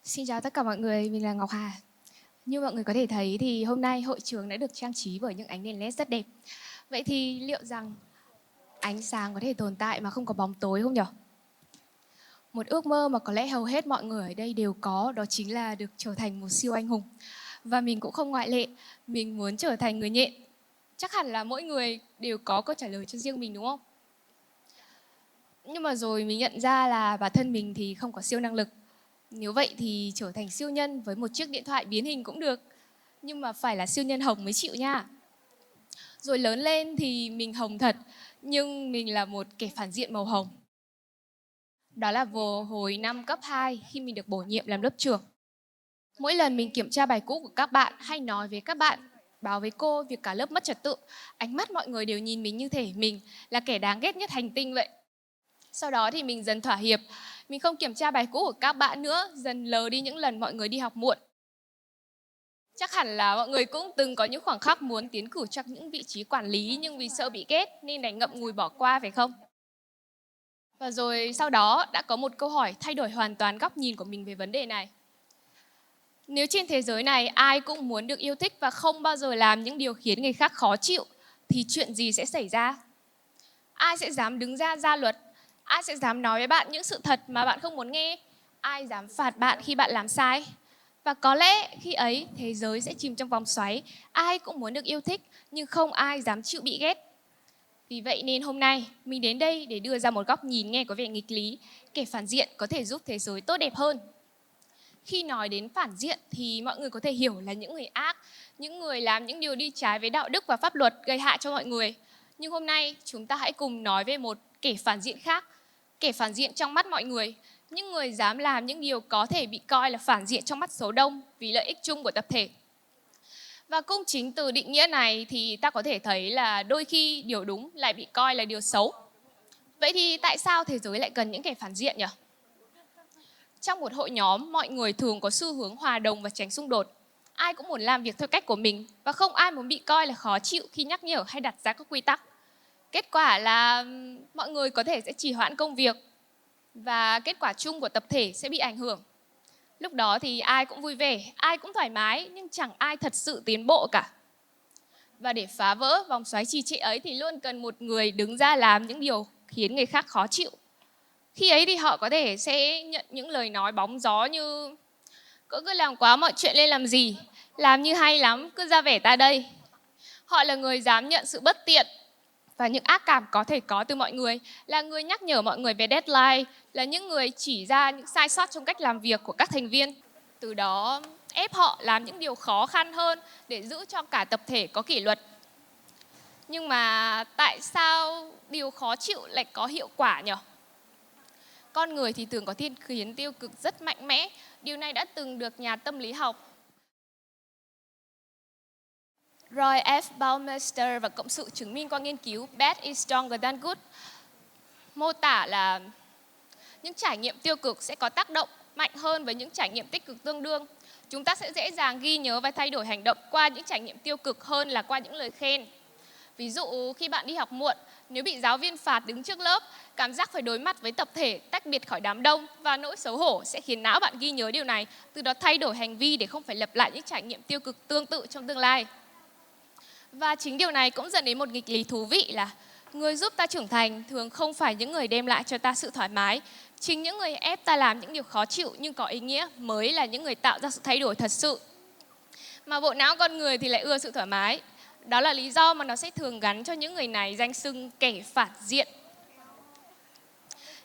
Xin chào tất cả mọi người, mình là Ngọc Hà. Như mọi người có thể thấy thì hôm nay hội trường đã được trang trí bởi những ánh đèn LED rất đẹp. Vậy thì liệu rằng ánh sáng có thể tồn tại mà không có bóng tối không nhỉ? Một ước mơ mà có lẽ hầu hết mọi người ở đây đều có, đó chính là được trở thành một siêu anh hùng. Và mình cũng không ngoại lệ, mình muốn trở thành người nhện. Chắc hẳn là mỗi người đều có câu trả lời cho riêng mình đúng không? Nhưng mà rồi mình nhận ra là bản thân mình thì không có siêu năng lực. Nếu vậy thì trở thành siêu nhân với một chiếc điện thoại biến hình cũng được. Nhưng mà phải là siêu nhân hồng mới chịu nha. Rồi lớn lên thì mình hồng thật, nhưng mình là một kẻ phản diện màu hồng. Đó là vào hồi năm cấp 2 khi mình được bổ nhiệm làm lớp trưởng. Mỗi lần mình kiểm tra bài cũ của các bạn hay nói với các bạn, báo với cô việc cả lớp mất trật tự, ánh mắt mọi người đều nhìn mình như thể mình là kẻ đáng ghét nhất hành tinh vậy. Sau đó thì mình dần thỏa hiệp, mình không kiểm tra bài cũ của các bạn nữa, dần lờ đi những lần mọi người đi học muộn. Chắc hẳn là mọi người cũng từng có những khoảng khắc muốn tiến cử cho những vị trí quản lý nhưng vì sợ bị ghét nên đành ngậm ngùi bỏ qua phải không? Và rồi sau đó đã có một câu hỏi thay đổi hoàn toàn góc nhìn của mình về vấn đề này. Nếu trên thế giới này ai cũng muốn được yêu thích và không bao giờ làm những điều khiến người khác khó chịu thì chuyện gì sẽ xảy ra? Ai sẽ dám đứng ra ra luật? Ai sẽ dám nói với bạn những sự thật mà bạn không muốn nghe? Ai dám phạt bạn khi bạn làm sai? Và có lẽ khi ấy thế giới sẽ chìm trong vòng xoáy, ai cũng muốn được yêu thích nhưng không ai dám chịu bị ghét. Vì vậy nên hôm nay mình đến đây để đưa ra một góc nhìn nghe có vẻ nghịch lý, kẻ phản diện có thể giúp thế giới tốt đẹp hơn. Khi nói đến phản diện thì mọi người có thể hiểu là những người ác, những người làm những điều đi trái với đạo đức và pháp luật gây hại cho mọi người. Nhưng hôm nay chúng ta hãy cùng nói về một kẻ phản diện khác, kẻ phản diện trong mắt mọi người, những người dám làm những điều có thể bị coi là phản diện trong mắt số đông vì lợi ích chung của tập thể. Và cũng chính từ định nghĩa này thì ta có thể thấy là đôi khi điều đúng lại bị coi là điều xấu. Vậy thì tại sao thế giới lại cần những kẻ phản diện nhỉ? Trong một hội nhóm, mọi người thường có xu hướng hòa đồng và tránh xung đột. Ai cũng muốn làm việc theo cách của mình và không ai muốn bị coi là khó chịu khi nhắc nhở hay đặt ra các quy tắc. Kết quả là mọi người có thể sẽ trì hoãn công việc và kết quả chung của tập thể sẽ bị ảnh hưởng. Lúc đó thì ai cũng vui vẻ, ai cũng thoải mái nhưng chẳng ai thật sự tiến bộ cả. Và để phá vỡ vòng xoáy trì trệ ấy thì luôn cần một người đứng ra làm những điều khiến người khác khó chịu. Khi ấy thì họ có thể sẽ nhận những lời nói bóng gió như cỡ cứ làm quá mọi chuyện lên làm gì, làm như hay lắm, cứ ra vẻ ta đây. Họ là người dám nhận sự bất tiện và những ác cảm có thể có từ mọi người, là người nhắc nhở mọi người về deadline, là những người chỉ ra những sai sót trong cách làm việc của các thành viên. Từ đó ép họ làm những điều khó khăn hơn để giữ cho cả tập thể có kỷ luật. Nhưng mà tại sao điều khó chịu lại có hiệu quả nhỉ? Con người thì thường có thiên khiến tiêu cực rất mạnh mẽ. Điều này đã từng được nhà tâm lý học Roy F. Baumeister và cộng sự chứng minh qua nghiên cứu Bad is stronger than good, mô tả là những trải nghiệm tiêu cực sẽ có tác động mạnh hơn với những trải nghiệm tích cực tương đương. Chúng ta sẽ dễ dàng ghi nhớ và thay đổi hành động qua những trải nghiệm tiêu cực hơn là qua những lời khen. Ví dụ khi bạn đi học muộn, nếu bị giáo viên phạt đứng trước lớp, cảm giác phải đối mặt với tập thể, tách biệt khỏi đám đông và nỗi xấu hổ sẽ khiến não bạn ghi nhớ điều này, từ đó thay đổi hành vi để không phải lặp lại những trải nghiệm tiêu cực tương tự trong tương lai. Và chính điều này cũng dẫn đến một nghịch lý thú vị là người giúp ta trưởng thành thường không phải những người đem lại cho ta sự thoải mái. Chính những người ép ta làm những điều khó chịu nhưng có ý nghĩa mới là những người tạo ra sự thay đổi thật sự. Mà bộ não con người thì lại ưa sự thoải mái. Đó là lý do mà nó sẽ thường gắn cho những người này danh xưng kẻ phản diện.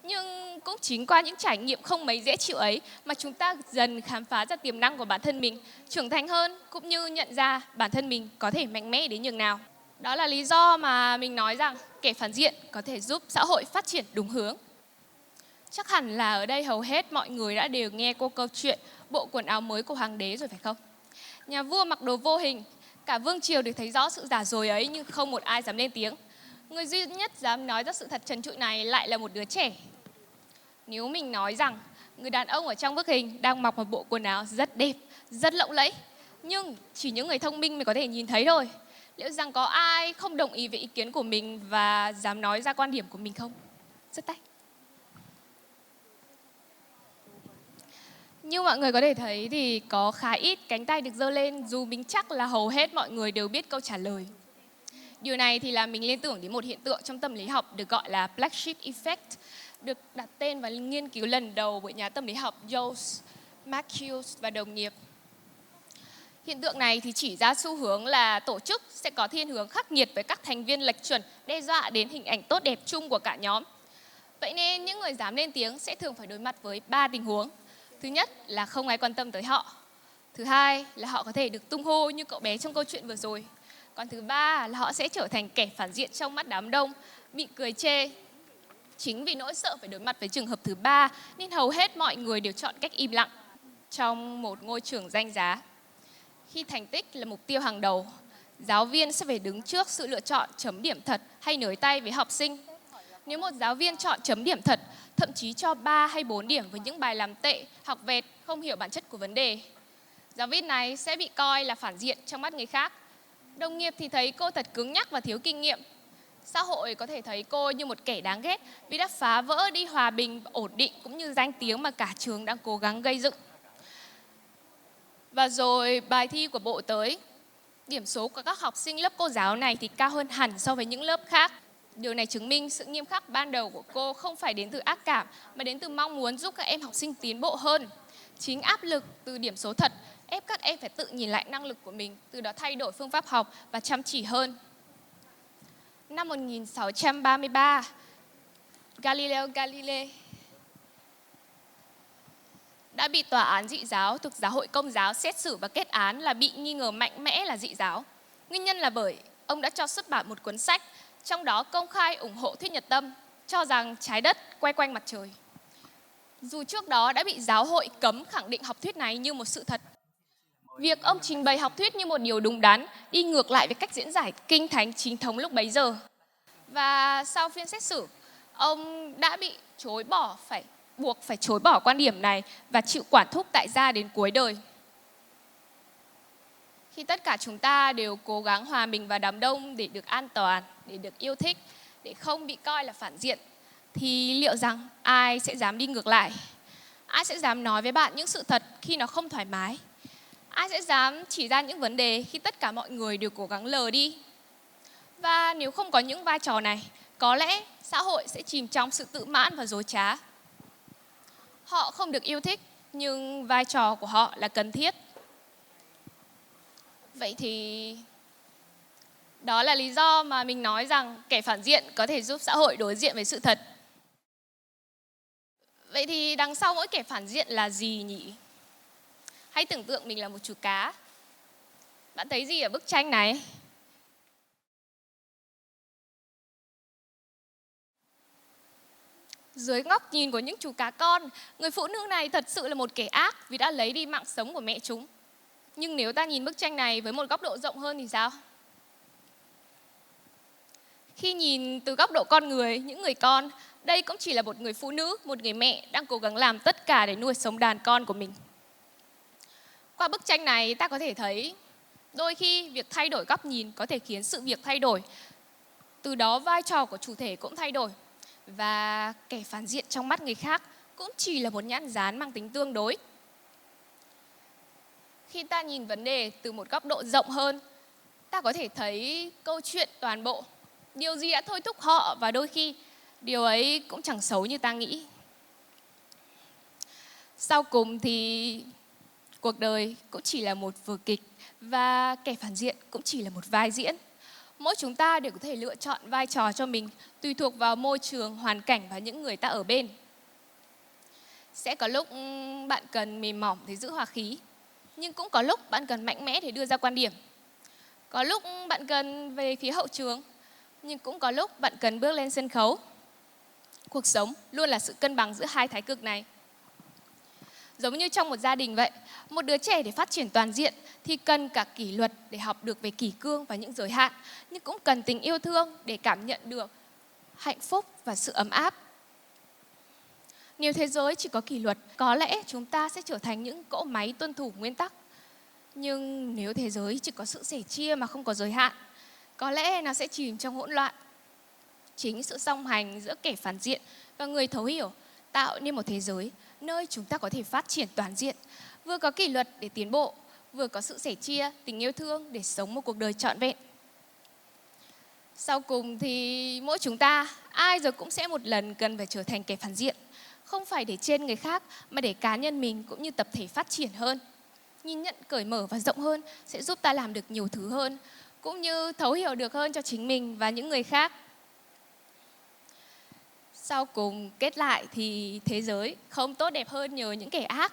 Nhưng cũng chính qua những trải nghiệm không mấy dễ chịu ấy mà chúng ta dần khám phá ra tiềm năng của bản thân mình, trưởng thành hơn cũng như nhận ra bản thân mình có thể mạnh mẽ đến nhường nào. Đó là lý do mà mình nói rằng kẻ phản diện có thể giúp xã hội phát triển đúng hướng. Chắc hẳn là ở đây hầu hết mọi người đã đều nghe qua câu chuyện bộ quần áo mới của hoàng đế rồi phải không? Nhà vua mặc đồ vô hình, cả vương triều đều thấy rõ sự giả dối ấy nhưng không một ai dám lên tiếng. Người duy nhất dám nói ra sự thật trần trụi này lại là một đứa trẻ. Nếu mình nói rằng người đàn ông ở trong bức hình đang mặc một bộ quần áo rất đẹp, rất lộng lẫy, nhưng chỉ những người thông minh mới có thể nhìn thấy thôi, liệu rằng có ai không đồng ý với ý kiến của mình và dám nói ra quan điểm của mình không? Giơ tay. Như mọi người có thể thấy thì có khá ít cánh tay được giơ lên dù mình chắc là hầu hết mọi người đều biết câu trả lời. Điều này thì làm mình liên tưởng đến một hiện tượng trong tâm lý học được gọi là Black Sheep Effect, được đặt tên và nghiên cứu lần đầu bởi nhà tâm lý học Joe Marcuse và đồng nghiệp. Hiện tượng này thì chỉ ra xu hướng là tổ chức sẽ có thiên hướng khắc nghiệt với các thành viên lệch chuẩn, đe dọa đến hình ảnh tốt đẹp chung của cả nhóm. Vậy nên những người dám lên tiếng sẽ thường phải đối mặt với 3 tình huống. Thứ nhất là không ai quan tâm tới họ. Thứ hai là họ có thể được tung hô như cậu bé trong câu chuyện vừa rồi. Còn thứ ba là họ sẽ trở thành kẻ phản diện trong mắt đám đông, bị cười chê. Chính vì nỗi sợ phải đối mặt với trường hợp thứ ba nên hầu hết mọi người đều chọn cách im lặng. Trong một ngôi trường danh giá, khi thành tích là mục tiêu hàng đầu, giáo viên sẽ phải đứng trước sự lựa chọn chấm điểm thật hay nới tay với học sinh. Nếu một giáo viên chọn chấm điểm thật, thậm chí cho 3 hay 4 điểm với những bài làm tệ, học vẹt, không hiểu bản chất của vấn đề, giáo viên này sẽ bị coi là phản diện trong mắt người khác. Đồng nghiệp thì thấy cô thật cứng nhắc và thiếu kinh nghiệm. Xã hội có thể thấy cô như một kẻ đáng ghét vì đã phá vỡ đi hòa bình, ổn định cũng như danh tiếng mà cả trường đang cố gắng gây dựng. Và rồi bài thi của bộ tới, điểm số của các học sinh lớp cô giáo này thì cao hơn hẳn so với những lớp khác. Điều này chứng minh sự nghiêm khắc ban đầu của cô không phải đến từ ác cảm mà đến từ mong muốn giúp các em học sinh tiến bộ hơn. Chính áp lực từ điểm số thật ép các em phải tự nhìn lại năng lực của mình, từ đó thay đổi phương pháp học và chăm chỉ hơn. Năm 1633, Galileo Galilei đã bị tòa án dị giáo thuộc Giáo hội Công giáo xét xử và kết án là bị nghi ngờ mạnh mẽ là dị giáo. Nguyên nhân là bởi ông đã cho xuất bản một cuốn sách, trong đó công khai ủng hộ thuyết nhật tâm, cho rằng trái đất quay quanh mặt trời. Dù trước đó đã bị giáo hội cấm khẳng định học thuyết này như một sự thật. Việc ông trình bày học thuyết như một điều đúng đắn, đi ngược lại với cách diễn giải kinh thánh chính thống lúc bấy giờ. Và sau phiên xét xử, ông đã bị buộc phải chối bỏ quan điểm này và chịu quản thúc tại gia đến cuối đời. Khi tất cả chúng ta đều cố gắng hòa mình vào đám đông để được an toàn, để được yêu thích, để không bị coi là phản diện, thì liệu rằng ai sẽ dám đi ngược lại? Ai sẽ dám nói với bạn những sự thật khi nó không thoải mái? Ai sẽ dám chỉ ra những vấn đề khi tất cả mọi người đều cố gắng lờ đi? Và nếu không có những vai trò này, có lẽ xã hội sẽ chìm trong sự tự mãn và dối trá. Họ không được yêu thích, nhưng vai trò của họ là cần thiết. Vậy thì đó là lý do mà mình nói rằng kẻ phản diện có thể giúp xã hội đối diện với sự thật. Vậy thì đằng sau mỗi kẻ phản diện là gì nhỉ? Hãy tưởng tượng mình là một chú cá. Bạn thấy gì ở bức tranh này? Dưới góc nhìn của những chú cá con, người phụ nữ này thật sự là một kẻ ác vì đã lấy đi mạng sống của mẹ chúng. Nhưng nếu ta nhìn bức tranh này với một góc độ rộng hơn thì sao? Khi nhìn từ góc độ con người, những người con, đây cũng chỉ là một người phụ nữ, một người mẹ đang cố gắng làm tất cả để nuôi sống đàn con của mình. Qua bức tranh này ta có thể thấy đôi khi việc thay đổi góc nhìn có thể khiến sự việc thay đổi. Từ đó vai trò của chủ thể cũng thay đổi. Và kẻ phản diện trong mắt người khác cũng chỉ là một nhãn dán mang tính tương đối. Khi ta nhìn vấn đề từ một góc độ rộng hơn, ta có thể thấy câu chuyện toàn bộ. Điều gì đã thôi thúc họ và đôi khi điều ấy cũng chẳng xấu như ta nghĩ. Sau cùng thì cuộc đời cũng chỉ là một vở kịch và kẻ phản diện cũng chỉ là một vai diễn. Mỗi chúng ta đều có thể lựa chọn vai trò cho mình tùy thuộc vào môi trường, hoàn cảnh và những người ta ở bên. Sẽ có lúc bạn cần mềm mỏng để giữ hòa khí, nhưng cũng có lúc bạn cần mạnh mẽ để đưa ra quan điểm. Có lúc bạn cần về phía hậu trường, nhưng cũng có lúc bạn cần bước lên sân khấu. Cuộc sống luôn là sự cân bằng giữa hai thái cực này. Giống như trong một gia đình vậy, một đứa trẻ để phát triển toàn diện thì cần cả kỷ luật để học được về kỷ cương và những giới hạn, nhưng cũng cần tình yêu thương để cảm nhận được hạnh phúc và sự ấm áp. Nếu thế giới chỉ có kỷ luật, có lẽ chúng ta sẽ trở thành những cỗ máy tuân thủ nguyên tắc. Nhưng nếu thế giới chỉ có sự sẻ chia mà không có giới hạn, có lẽ nó sẽ chìm trong hỗn loạn. Chính sự song hành giữa kẻ phản diện và người thấu hiểu tạo nên một thế giới nơi chúng ta có thể phát triển toàn diện, vừa có kỷ luật để tiến bộ, vừa có sự sẻ chia, tình yêu thương để sống một cuộc đời trọn vẹn. Sau cùng thì mỗi chúng ta, ai rồi cũng sẽ một lần cần phải trở thành kẻ phản diện. Không phải để trên người khác, mà để cá nhân mình cũng như tập thể phát triển hơn. Nhìn nhận cởi mở và rộng hơn sẽ giúp ta làm được nhiều thứ hơn, cũng như thấu hiểu được hơn cho chính mình và những người khác. Sau cùng kết lại thì thế giới không tốt đẹp hơn nhờ những kẻ ác,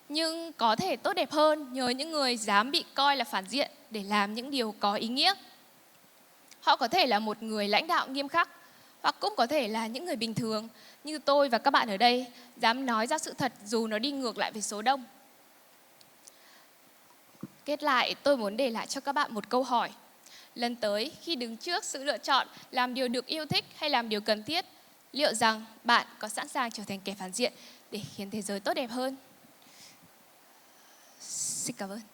nhưng có thể tốt đẹp hơn nhờ những người dám bị coi là phản diện để làm những điều có ý nghĩa. Họ có thể là một người lãnh đạo nghiêm khắc, hoặc cũng có thể là những người bình thường như tôi và các bạn ở đây, dám nói ra sự thật dù nó đi ngược lại với số đông. Kết lại, tôi muốn để lại cho các bạn một câu hỏi. Lần tới khi đứng trước sự lựa chọn làm điều được yêu thích hay làm điều cần thiết, liệu rằng bạn có sẵn sàng trở thành kẻ phản diện để khiến thế giới tốt đẹp hơn? Xin cảm ơn.